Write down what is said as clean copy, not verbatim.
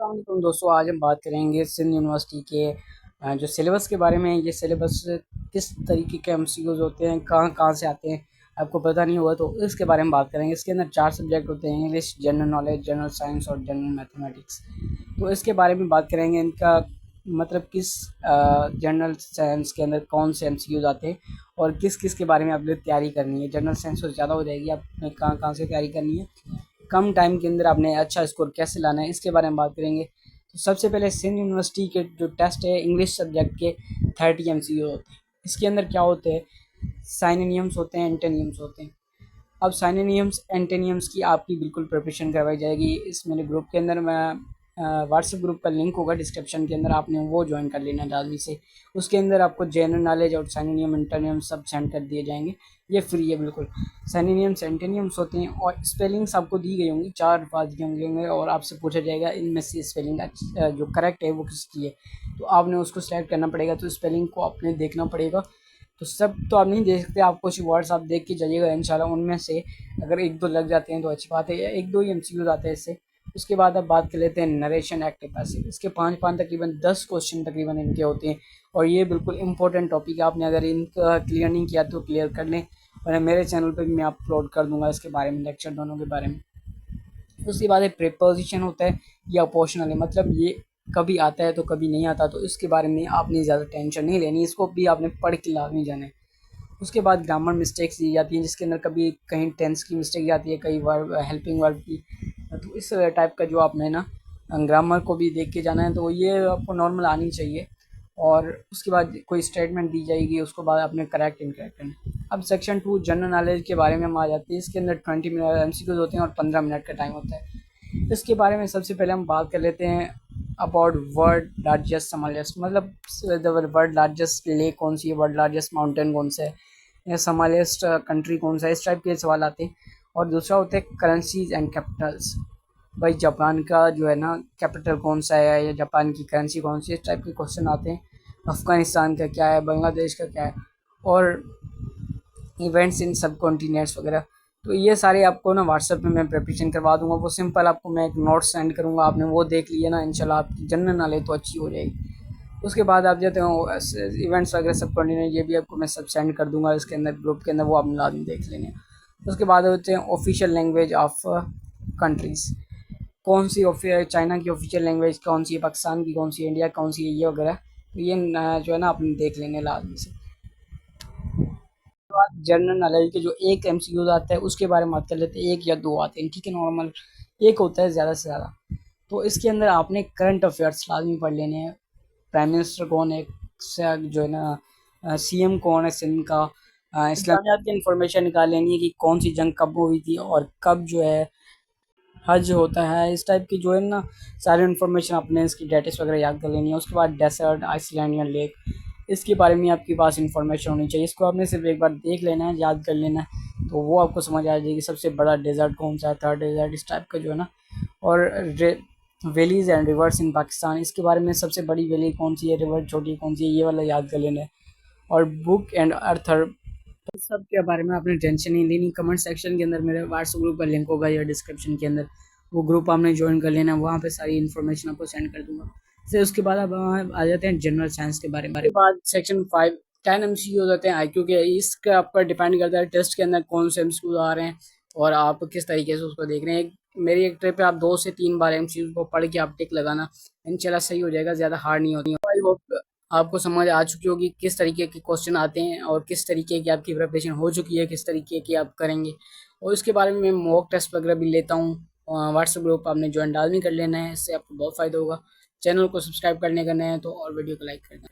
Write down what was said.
अस्सलाम दोस्तों, आज हम बात करेंगे सिंध यूनिवर्सिटी के जो सिलेबस के बारे में। ये सिलेबस किस तरीके के एमसीक्यूज होते हैं, कहाँ कहाँ से आते हैं, आपको पता नहीं होगा तो इसके बारे में बात करेंगे। इसके अंदर 4 सब्जेक्ट होते हैं: English, general knowledge, general science और जनरल मैथमेटिक्स। तो इसके बारे में बात करेंगे, इनका मतलब किस जनरल साइंस के अंदर कौन से एमसीक्यूज आते हैं और किस किस के बारे में आपने तैयारी करनी है। जनरल साइंस तो ज़्यादा हो जाएगी, आपने कहाँ कहाँ से तैयारी करनी है, कम टाइम के अंदर आपने अच्छा स्कोर कैसे लाना है, इसके बारे में बात करेंगे। तो सबसे पहले सिंध यूनिवर्सिटी के जो टेस्ट है इंग्लिश सब्जेक्ट के 30 एमसीक्यू होते हैं। इसके अंदर क्या होते हैं, साइनोनिम्स होते हैं, एंटोनिम्स होते हैं। अब साइनोनिम्स एंटोनिम्स की आपकी बिल्कुल प्रिपरेशन करवाई जाएगी। इस मेरे ग्रुप के अंदर मैं व्हाट्सएप ग्रुप का लिंक होगा डिस्क्रिप्शन के अंदर, आपने वो ज्वाइन कर लेना जल्दी से। उसके अंदर आपको जनरल नॉलेज और साइनोनियम एंटोनियम सब सेंड कर दिए जाएंगे, ये फ्री है बिल्कुल। साइनोनियम्स एंटोनियम्स होते हैं और स्पेलिंग्स आपको दी गई होंगी, 4 अल्फाज दिए होंगे और आपसे पूछा जाएगा इनमें से स्पेलिंग जो करेक्ट है वो किसकी है। तो आपने उसको सेलेक्ट करना पड़ेगा, तो स्पेलिंग को आपने देखना पड़ेगा। तो सब तो आप नहीं देख सकते, आप कुछ वर्ड्स आप देख के जाइएगा इंशाल्लाह। उनमें से अगर 1-2 लग जाते हैं तो अच्छी बात है, 1-2 ही एमसीक्यूज आते हैं इससे। उसके बाद अब बात कर लेते हैं नरेशन, एक्टिव पैसिव। इसके 5 तकरीबन 10 क्वेश्चन तकरीबन इनके होते हैं और ये बिल्कुल इंपॉर्टेंट टॉपिक है। आपने अगर इनका क्लियर नहीं किया तो क्लियर कर लें, और मेरे चैनल पे भी मैं अपलोड कर दूंगा इसके बारे में, लेक्चर दोनों के बारे में। उसके बाद एक प्रीपोजिशन होता है या अपोजिशनल है, मतलब ये कभी आता है तो कभी नहीं आता, तो इसके बारे में आपने ज़्यादा टेंशन नहीं लेनी, इसको भी आपने पढ़ के लाजमी जाना है। उसके बाद ग्रामर मिस्टेक्स दी जाती हैं, जिसके अंदर कभी कहीं टेंस की मिस्टेक जाती है, कई वर्ब हेल्पिंग वर्ब की। तो इस टाइप का जो आपने ना ग्रामर को भी देख के जाना है, तो ये आपको नॉर्मल आनी चाहिए। और उसके बाद कोई स्टेटमेंट दी जाएगी, उसको बाद आपने करेक्ट इनकरेक्ट करना है। अब सेक्शन 2 जनरल नॉलेज के बारे में हम आ जाते हैं। इसके अंदर 20 मिनट एमसीक्यूज होते हैं और 15 मिनट का टाइम होता है। इसके बारे में सबसे पहले हम बात कर लेते हैं अबाउट वर्ल्ड लार्जेस्ट स्मॉलेस्ट, मतलब वर्ल्ड लार्जेस्ट लेक कौन सी है, वर्ल्ड लार्जेस्ट माउंटेन कौन सा है, या स्मॉलेस्ट कंट्री कौन सा है, इस टाइप के सवाल आते हैं। और दूसरा होता है करेंसीज एंड कैपिटल्स, भाई जापान का जो है ना कैपिटल कौन सा है, या जापान की करेंसी कौन सी है, इस टाइप के क्वेश्चन आते हैं। अफ़गानिस्तान का क्या है, बांग्लादेश का क्या है, और इवेंट्स इन सब कॉन्टिनेंट्स वगैरह। तो ये सारे आपको ना व्हाट्सएप में मैं प्रिपरेशन करवा दूंगा, वो सिंपल आपको मैं एक नोट सेंड करूँगा, आपने वो देख लिया ना, इंशाल्लाह आपकी जनरल नॉलेज तो अच्छी हो जाएगी। उसके बाद आप जाते हो इवेंट्स वगैरह सब कॉन्टिनेंट, ये भी आपको मैं सब सेंड कर दूंगा इसके अंदर ग्रुप के अंदर, वो आपने लाजमी देख लेने। उसके बाद होते हैं ऑफिशियल लैंग्वेज ऑफ कंट्रीज़, कौन सी चाइना की ऑफिशियल लैंग्वेज कौन सी है, पाकिस्तान की कौन सी है, इंडिया कौन सी है, ये वगैरह। तो ये जो है ना आपने देख लेने लाजमी से। बाद जनरल नॉलेज के जो एक एमसीक्यूज आता है उसके बारे में बात कर लेते हैं, 1 या 2 आते हैं, ठीक है, नॉर्मल एक होता है ज़्यादा से ज़्यादा। तो इसके अंदर आपने करंट अफेयर्स लाजमी पढ़ लेने हैं। प्राइम मिनिस्टर कौन है, जो है ना सीएम कौन है सिंध का, इस्लामियात की इंफॉर्मेशन निकाल लेनी है कि कौन सी जंग कब हुई थी और कब जो है हज होता है, इस टाइप की जो है ना सारी इन्फॉर्मेशन अपने इसकी डेटेस वगैरह याद कर लेनी है। उसके बाद डेजर्ट, आइसलैंड या लेक, इसके बारे में आपके पास इन्फॉर्मेशन होनी चाहिए। इसको आपने सिर्फ एक बार देख लेना है, याद कर लेना है, तो वो आपको समझ आ जाएगी सबसे बड़ा डेजर्ट कौन सा है, थर्ड डेजर्ट, इस टाइप का जो है ना। और वैलीज़ एंड रिवर्स इन पाकिस्तान, इसके बारे में सबसे बड़ी वैली कौन सी है, रिवर छोटी कौन सी है, ये वाला याद कर लेना है। और बुक एंड अर्थर, इस सब के बारे में आपने टेंशन नहीं लेनी। कमेंट सेक्शन के अंदर मेरे व्हाट्सएप ग्रुप का लिंक होगा या डिस्क्रिप्शन के अंदर, वो ग्रुप आपने ज्वाइन कर लेना, वहाँ पे सारी इन्फॉर्मेशन आपको सेंड कर दूंगा। फिर उसके बाद अब आ जाते हैं जनरल साइंस के बारे में। उसके बाद सेक्शन 5 10 एमसीक्यू हो जाते हैं आईक्यू के। इसका आप पर डिपेंड करता है टेस्ट के अंदर कौन से एमसीक्यू आ रहे हैं और आप किस तरीके से उसको देख रहे हैं। मेरी एक ट्रिप पे आप 2 से 3 बार एमसीक्यू को पढ़ के आप टिक लगाना, इंशाल्लाह सही हो जाएगा, ज़्यादा हार्ड नहीं होती। आई होप आपको समझ आ चुकी होगी किस तरीके के क्वेश्चन आते हैं और किस तरीके की आपकी प्रिपरेशन हो चुकी है, किस तरीके की आप करेंगे। और इसके बारे में मैं मॉक टेस्ट वगैरह भी लेता हूँ। व्हाट्सएप ग्रुप आपने ज्वाइन लाजमी कर लेना है, इससे आपको बहुत फ़ायदा होगा। चैनल को सब्सक्राइब करने का नया है तो, और वीडियो को लाइक करना है।